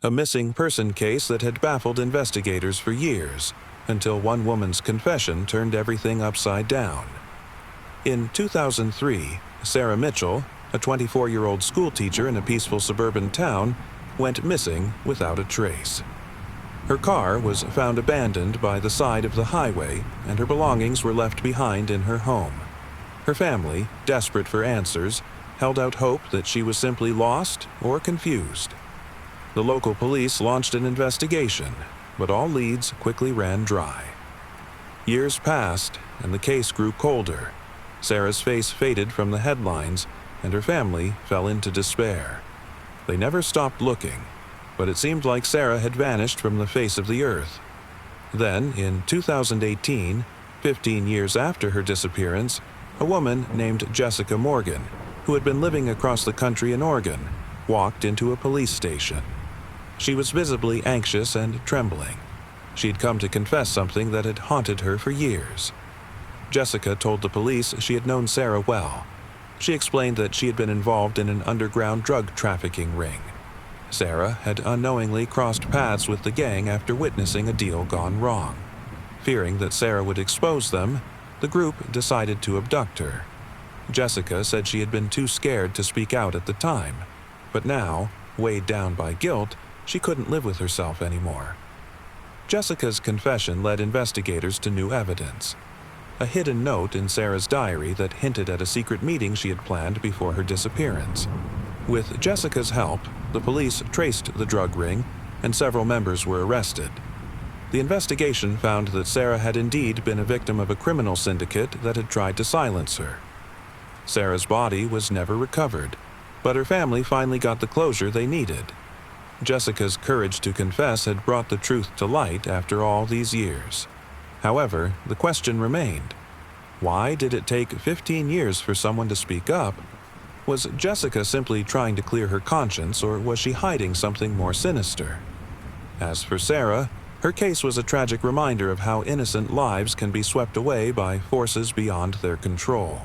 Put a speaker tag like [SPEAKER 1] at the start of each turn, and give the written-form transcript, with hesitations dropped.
[SPEAKER 1] a missing person case that had baffled investigators for years, until one woman's confession turned everything upside down. In 2003, Sarah Mitchell, a 24-year-old schoolteacher in a peaceful suburban town, went missing without a trace. Her car was found abandoned by the side of the highway, and her belongings were left behind in her home. Her family, desperate for answers, held out hope that she was simply lost or confused. The local police launched an investigation, but all leads quickly ran dry. Years passed, and the case grew colder. Sarah's face faded from the headlines, and her family fell into despair. They never stopped looking, but it seemed like Sarah had vanished from the face of the earth. Then, in 2018, 15 years after her disappearance, a woman named Jessica Morgan, who had been living across the country in Oregon, walked into a police station. She was visibly anxious and trembling. She had come to confess something that had haunted her for years. Jessica told the police she had known Sarah well. She explained that she had been involved in an underground drug trafficking ring. Sarah had unknowingly crossed paths with the gang after witnessing a deal gone wrong. Fearing that Sarah would expose them, the group decided to abduct her. Jessica said she had been too scared to speak out at the time, but now, weighed down by guilt, she couldn't live with herself anymore. Jessica's confession led investigators to new evidence. A hidden note in Sarah's diary that hinted at a secret meeting she had planned before her disappearance. With Jessica's help, the police traced the drug ring, and several members were arrested. The investigation found that Sarah had indeed been a victim of a criminal syndicate that had tried to silence her. Sarah's body was never recovered, but her family finally got the closure they needed. Jessica's courage to confess had brought the truth to light after all these years. However, the question remained: why did it take 15 years for someone to speak up? Was Jessica simply trying to clear her conscience, or was she hiding something more sinister? As for Sarah, her case was a tragic reminder of how innocent lives can be swept away by forces beyond their control.